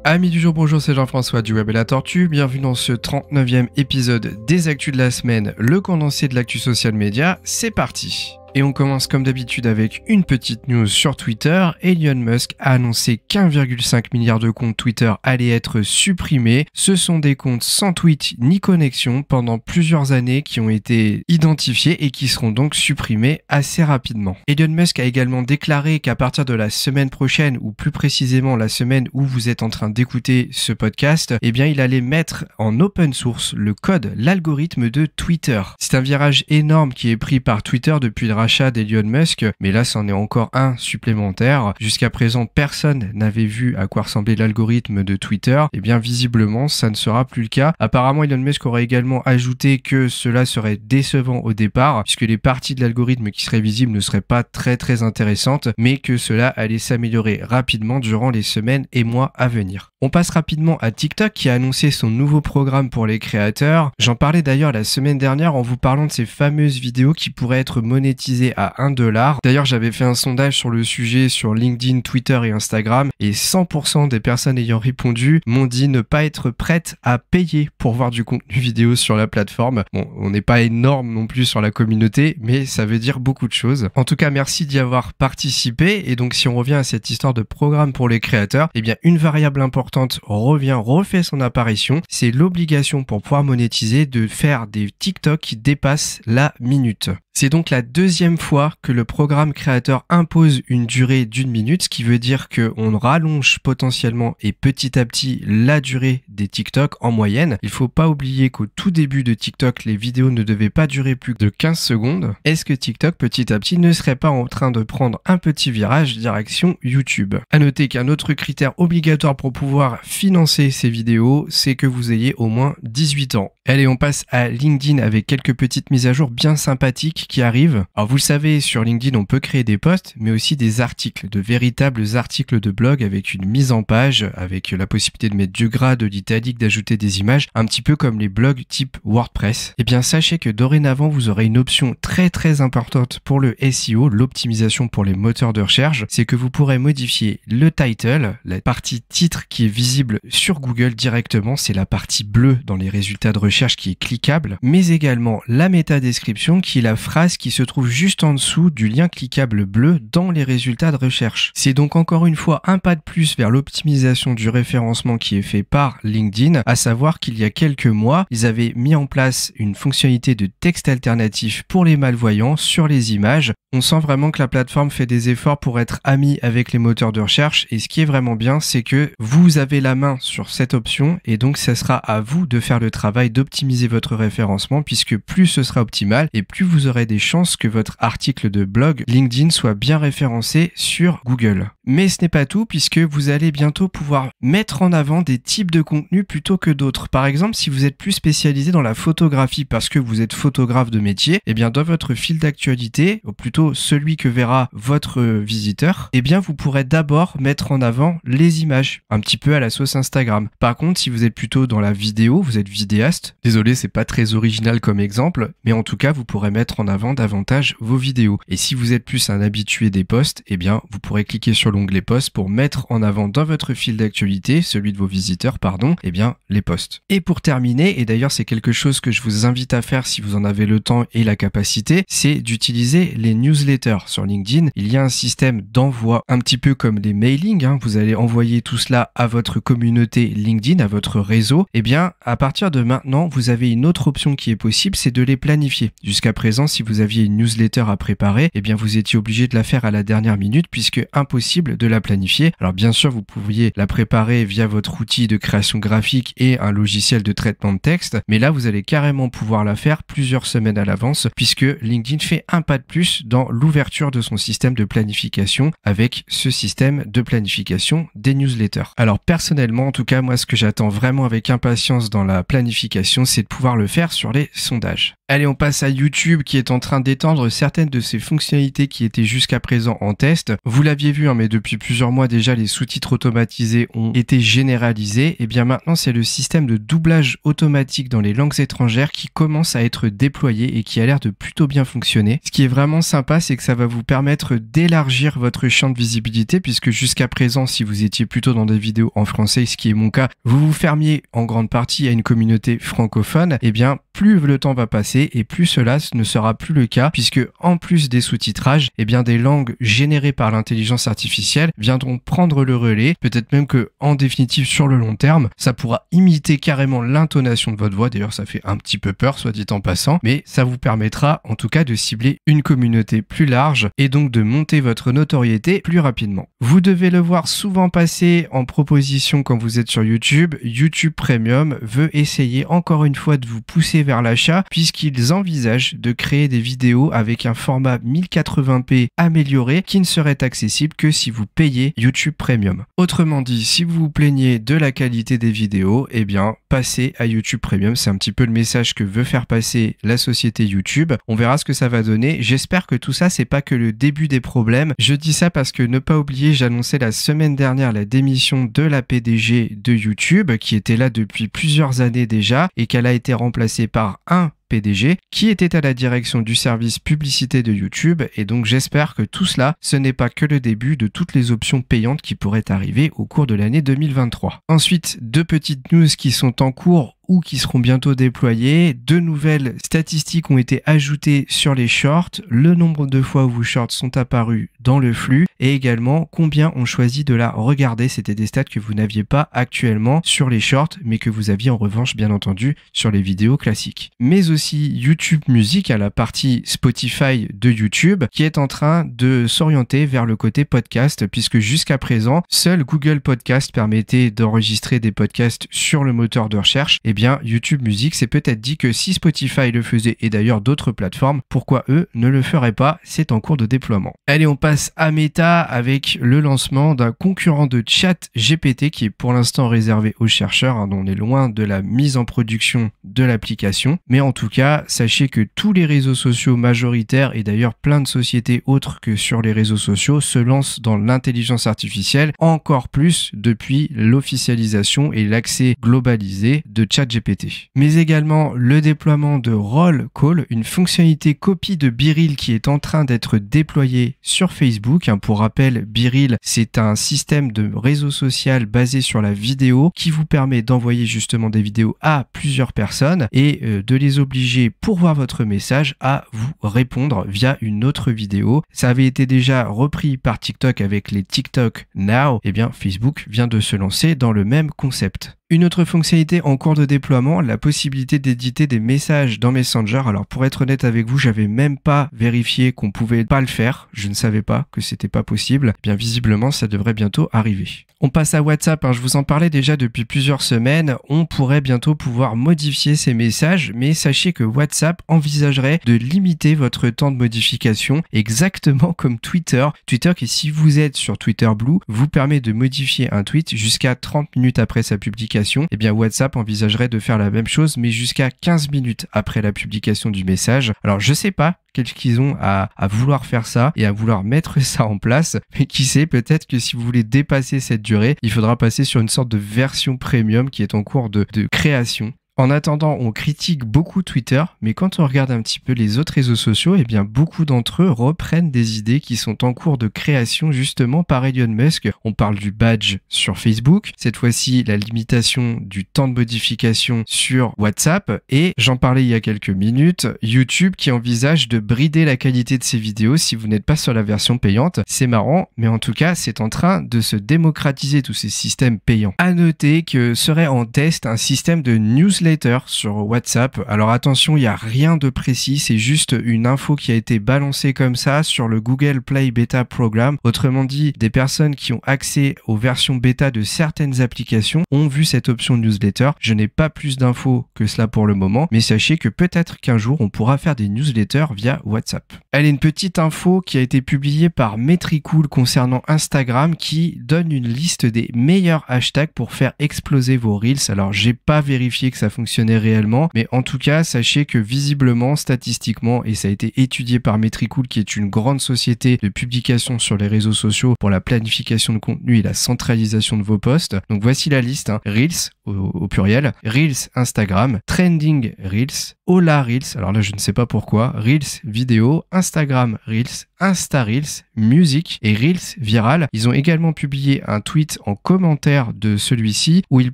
Amis du jour, bonjour, c'est Jean-François du Web et la Tortue. Bienvenue dans ce 39e épisode des Actus de la semaine, le condensé de l'actu social média. C'est parti! Et on commence comme d'habitude avec une petite news sur Twitter. Elon Musk a annoncé qu'1,5 milliard de comptes Twitter allaient être supprimés. Ce sont des comptes sans tweet ni connexion pendant plusieurs années qui ont été identifiés et qui seront donc supprimés assez rapidement. Elon Musk a également déclaré qu'à partir de la semaine prochaine, ou plus précisément la semaine où vous êtes en train d'écouter ce podcast, eh bien il allait mettre en open source le code, l'algorithme de Twitter. C'est un virage énorme qui est pris par Twitter depuis le rachat d'Elon Musk, mais là c'en est encore un supplémentaire. Jusqu'à présent, personne n'avait vu à quoi ressemblait l'algorithme de Twitter. Et bien visiblement, ça ne sera plus le cas. Apparemment, Elon Musk aurait également ajouté que cela serait décevant au départ, puisque les parties de l'algorithme qui seraient visibles ne seraient pas très intéressantes, mais que cela allait s'améliorer rapidement durant les semaines et mois à venir. On passe rapidement à TikTok qui a annoncé son nouveau programme pour les créateurs. J'en parlais d'ailleurs la semaine dernière en vous parlant de ces fameuses vidéos qui pourraient être monétisées à $1. D'ailleurs, j'avais fait un sondage sur le sujet sur LinkedIn, Twitter et Instagram et 100% des personnes ayant répondu m'ont dit ne pas être prêtes à payer pour voir du contenu vidéo sur la plateforme. Bon, on n'est pas énorme non plus sur la communauté, mais ça veut dire beaucoup de choses. En tout cas, merci d'y avoir participé. Et donc, si on revient à cette histoire de programme pour les créateurs, eh bien, une variable importante refait son apparition. C'est l'obligation pour pouvoir monétiser de faire des TikTok qui dépassent la minute. C'est donc la deuxième fois que le programme créateur impose une durée d'1 minute, ce qui veut dire qu'on rallonge potentiellement et petit à petit la durée des TikTok en moyenne. Il faut pas oublier qu'au tout début de TikTok, les vidéos ne devaient pas durer plus de 15 secondes. Est-ce que TikTok petit à petit ne serait pas en train de prendre un petit virage direction YouTube? À noter qu'un autre critère obligatoire pour pouvoir financer ces vidéos, c'est que vous ayez au moins 18 ans. Allez, on passe à LinkedIn avec quelques petites mises à jour bien sympathiques qui arrivent. Alors vous le savez, sur LinkedIn, on peut créer des posts, mais aussi des articles, de véritables articles de blog avec une mise en page, avec la possibilité de mettre du gras, de l'italique, d'ajouter des images, un petit peu comme les blogs type WordPress. Eh bien, sachez que dorénavant, vous aurez une option très importante pour le SEO, l'optimisation pour les moteurs de recherche, c'est que vous pourrez modifier le title, la partie titre qui est visible sur Google directement, c'est la partie bleue dans les résultats de recherche qui est cliquable, mais également la métadescription qui est la phrase qui se trouve juste en dessous du lien cliquable bleu dans les résultats de recherche. C'est donc encore une fois un pas de plus vers l'optimisation du référencement qui est fait par LinkedIn, à savoir qu'il y a quelques mois, ils avaient mis en place une fonctionnalité de texte alternatif pour les malvoyants sur les images. On sent vraiment que la plateforme fait des efforts pour être amie avec les moteurs de recherche et ce qui est vraiment bien, c'est que vous avez la main sur cette option et donc ça sera à vous de faire le travail d'optimiser votre référencement puisque plus ce sera optimal et plus vous aurez des chances que votre article de blog LinkedIn soit bien référencé sur Google. Mais ce n'est pas tout puisque vous allez bientôt pouvoir mettre en avant des types de contenus plutôt que d'autres. Par exemple, si vous êtes plus spécialisé dans la photographie parce que vous êtes photographe de métier, eh bien dans votre fil d'actualité, ou plutôt celui que verra votre visiteur, eh bien vous pourrez d'abord mettre en avant les images, un petit peu à la sauce Instagram. Par contre, si vous êtes plutôt dans la vidéo, vous êtes vidéaste, désolé, c'est pas très original comme exemple, mais en tout cas, vous pourrez mettre en avant davantage vos vidéos. Et si vous êtes plus un habitué des posts, eh bien vous pourrez cliquer sur l'onglet posts pour mettre en avant dans votre fil d'actualité, celui de vos visiteurs, pardon, eh bien les posts. Et pour terminer, et d'ailleurs c'est quelque chose que je vous invite à faire si vous en avez le temps et la capacité, c'est d'utiliser les newsletters sur LinkedIn. Il y a un système d'envoi un petit peu comme les mailings, vous allez envoyer tout cela à votre communauté LinkedIn, à votre réseau. Eh bien, à partir de maintenant, vous avez une autre option qui est possible, c'est de les planifier. Jusqu'à présent, si vous aviez une newsletter à préparer, eh bien vous étiez obligé de la faire à la dernière minute puisque impossible de la planifier. Alors bien sûr, vous pouviez la préparer via votre outil de création graphique et un logiciel de traitement de texte, mais là vous allez carrément pouvoir la faire plusieurs semaines à l'avance puisque LinkedIn fait un pas de plus dans l'ouverture de son système de planification avec ce système de planification des newsletters. Alors personnellement, en tout cas, moi ce que j'attends vraiment avec impatience dans la planification, c'est de pouvoir le faire sur les sondages. Allez, on passe à YouTube qui est en train d'étendre certaines de ses fonctionnalités qui étaient jusqu'à présent en test. Vous l'aviez vu, mais depuis plusieurs mois déjà, les sous-titres automatisés ont été généralisés. Et bien maintenant, c'est le système de doublage automatique dans les langues étrangères qui commence à être déployé et qui a l'air de plutôt bien fonctionner. Ce qui est vraiment sympa, c'est que ça va vous permettre d'élargir votre champ de visibilité puisque jusqu'à présent, si vous étiez plutôt dans des vidéos en français, ce qui est mon cas, vous vous fermiez en grande partie à une communauté francophone. Et bien, plus le temps va passer, et plus cela ne sera plus le cas puisque en plus des sous-titrages, eh bien des langues générées par l'intelligence artificielle viendront prendre le relais, peut-être même que en définitive sur le long terme, ça pourra imiter carrément l'intonation de votre voix. D'ailleurs, ça fait un petit peu peur, soit dit en passant, mais ça vous permettra en tout cas de cibler une communauté plus large et donc de monter votre notoriété plus rapidement. Vous devez le voir souvent passer en proposition quand vous êtes sur YouTube. YouTube Premium veut essayer encore une fois de vous pousser vers l'achat puisqu'ils envisagent de créer des vidéos avec un format 1080p amélioré qui ne serait accessible que si vous payez YouTube Premium. Autrement dit, si vous vous plaignez de la qualité des vidéos, eh bien, passez à YouTube Premium. C'est un petit peu le message que veut faire passer la société YouTube. On verra ce que ça va donner. J'espère que tout ça, c'est pas que le début des problèmes. Je dis ça parce que ne pas oublier, j'annonçais la semaine dernière la démission de la PDG de YouTube qui était là depuis plusieurs années déjà et qu'elle a été remplacée par un PDG qui était à la direction du service publicité de YouTube et donc j'espère que tout cela, ce n'est pas que le début de toutes les options payantes qui pourraient arriver au cours de l'année 2023. Ensuite, deux petites news qui sont en cours ou qui seront bientôt déployées. De nouvelles statistiques ont été ajoutées sur les shorts, le nombre de fois où vos shorts sont apparus dans le flux et également combien on choisit de la regarder. C'était des stats que vous n'aviez pas actuellement sur les shorts mais que vous aviez en revanche bien entendu sur les vidéos classiques. Mais aussi YouTube Music à la partie Spotify de YouTube qui est en train de s'orienter vers le côté podcast puisque jusqu'à présent, seul Google Podcast permettait d'enregistrer des podcasts sur le moteur de recherche. Et bien YouTube Music s'est peut-être dit que si Spotify le faisait et d'ailleurs d'autres plateformes, pourquoi eux ne le feraient pas? C'est en cours de déploiement. Allez, on passe à Meta avec le lancement d'un concurrent de ChatGPT qui est pour l'instant réservé aux chercheurs. On est loin de la mise en production de l'application. Mais en tout cas, sachez que tous les réseaux sociaux majoritaires et d'ailleurs plein de sociétés autres que sur les réseaux sociaux se lancent dans l'intelligence artificielle encore plus depuis l'officialisation et l'accès globalisé de ChatGPT. Mais également le déploiement de Roll Call, une fonctionnalité copie de BeReal qui est en train d'être déployée sur Facebook. Pour rappel, BeReal, c'est un système de réseau social basé sur la vidéo qui vous permet d'envoyer justement des vidéos à plusieurs personnes et de les obliger pour voir votre message à vous répondre via une autre vidéo. Ça avait été déjà repris par TikTok avec les TikTok Now. Et bien, Facebook vient de se lancer dans le même concept. Une autre fonctionnalité en cours de déploiement, la possibilité d'éditer des messages dans Messenger. Alors pour être honnête avec vous, j'avais même pas vérifié qu'on pouvait pas le faire. Je ne savais pas que c'était pas possible. Bien visiblement, ça devrait bientôt arriver. On passe à WhatsApp, je vous en parlais déjà depuis plusieurs semaines. On pourrait bientôt pouvoir modifier ces messages, mais sachez que WhatsApp envisagerait de limiter votre temps de modification exactement comme Twitter. Twitter qui, si vous êtes sur Twitter Blue, vous permet de modifier un tweet jusqu'à 30 minutes après sa publication. Eh bien WhatsApp envisagerait de faire la même chose mais jusqu'à 15 minutes après la publication du message. Alors je sais pas qu'est-ce qu'ils ont à vouloir faire ça et à vouloir mettre ça en place, mais qui sait, peut-être que si vous voulez dépasser cette durée, il faudra passer sur une sorte de version premium qui est en cours de création. En attendant, on critique beaucoup Twitter, mais quand on regarde un petit peu les autres réseaux sociaux, eh bien beaucoup d'entre eux reprennent des idées qui sont en cours de création justement par Elon Musk. On parle du badge sur Facebook, cette fois-ci la limitation du temps de modification sur WhatsApp, et j'en parlais il y a quelques minutes, YouTube qui envisage de brider la qualité de ses vidéos si vous n'êtes pas sur la version payante. C'est marrant, mais en tout cas, c'est en train de se démocratiser tous ces systèmes payants. À noter que serait en test un système de newsletter sur WhatsApp. Alors attention, il n'y a rien de précis, c'est juste une info qui a été balancée comme ça sur le Google Play Beta Program. Autrement dit, des personnes qui ont accès aux versions bêta de certaines applications ont vu cette option newsletter. Je n'ai pas plus d'infos que cela pour le moment, mais sachez que peut-être qu'un jour on pourra faire des newsletters via WhatsApp. Elle est une petite info qui a été publiée par Metricool concernant Instagram qui donne une liste des meilleurs hashtags pour faire exploser vos Reels. Alors j'ai pas vérifié que ça fonctionnait réellement, mais en tout cas, sachez que visiblement, statistiquement, et ça a été étudié par Metricool, qui est une grande société de publication sur les réseaux sociaux pour la planification de contenu et la centralisation de vos posts. Donc voici la liste, hein. Reels au pluriel, Reels Instagram, Trending Reels, Hola Reels, alors là je ne sais pas pourquoi, Reels vidéo, Instagram Reels, Insta Reels, musique et Reels viral. Ils ont également publié un tweet en commentaire de celui-ci où ils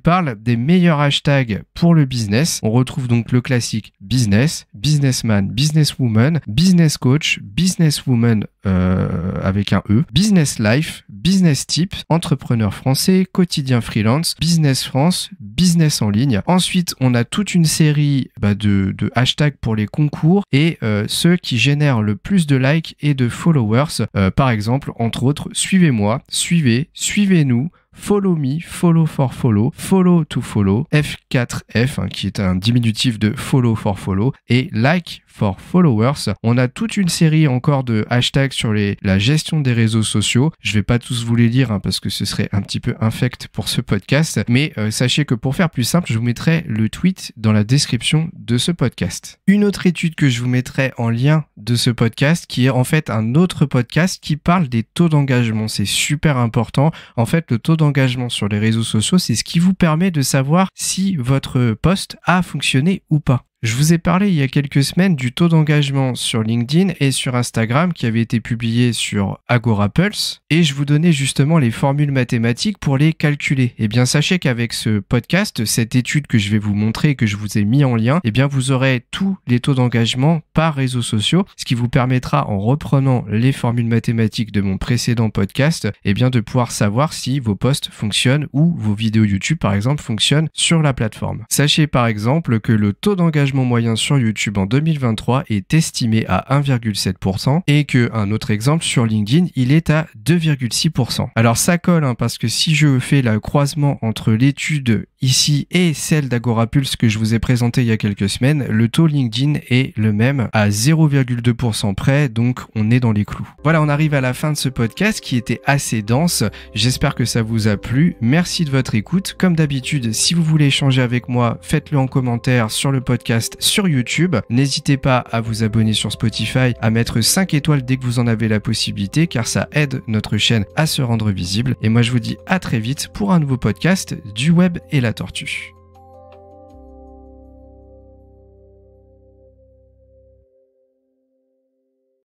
parlent des meilleurs hashtags pour le business. On retrouve donc le classique business, businessman, businesswoman, business coach, businesswoman avec un E, business life, business tip, entrepreneur français, quotidien freelance, business France, business en ligne. Ensuite, on a toute une série de hashtags pour les concours et ceux qui génèrent le plus de likes et de followers. Par exemple, entre autres, suivez-moi, suivez-nous, follow me, follow for follow, follow to follow, F4F, hein, qui est un diminutif de follow for follow, et like for followers. On a toute une série encore de hashtags sur la gestion des réseaux sociaux. Je vais pas tous vous les lire hein, parce que ce serait un petit peu infect pour ce podcast, mais sachez que pour faire plus simple, je vous mettrai le tweet dans la description de ce podcast. Une autre étude que je vous mettrai en lien de ce podcast, qui est en fait un autre podcast qui parle des taux d'engagement. C'est super important. En fait, le taux d'engagement sur les réseaux sociaux, c'est ce qui vous permet de savoir si votre post a fonctionné ou pas. Je vous ai parlé il y a quelques semaines du taux d'engagement sur LinkedIn et sur Instagram qui avait été publié sur Agorapulse et je vous donnais justement les formules mathématiques pour les calculer. Eh bien, sachez qu'avec ce podcast, cette étude que je vais vous montrer et que je vous ai mis en lien, eh bien, vous aurez tous les taux d'engagement par réseaux sociaux, ce qui vous permettra, en reprenant les formules mathématiques de mon précédent podcast, eh bien, de pouvoir savoir si vos posts fonctionnent ou vos vidéos YouTube, par exemple, fonctionnent sur la plateforme. Sachez par exemple que le taux d'engagement moyen sur YouTube en 2023 est estimé à 1,7% et qu'un autre exemple sur LinkedIn, il est à 2,6%. Alors ça colle hein, parce que si je fais le croisement entre l'étude ici et celle d'Agorapulse que je vous ai présentée il y a quelques semaines, le taux LinkedIn est le même à 0,2% près, donc on est dans les clous. Voilà, on arrive à la fin de ce podcast qui était assez dense. J'espère que ça vous a plu. Merci de votre écoute. Comme d'habitude, si vous voulez échanger avec moi, faites-le en commentaire sur le podcast sur YouTube. N'hésitez pas à vous abonner sur Spotify, à mettre 5 étoiles dès que vous en avez la possibilité, car ça aide notre chaîne à se rendre visible. Et moi, je vous dis à très vite pour un nouveau podcast du web et la tortue.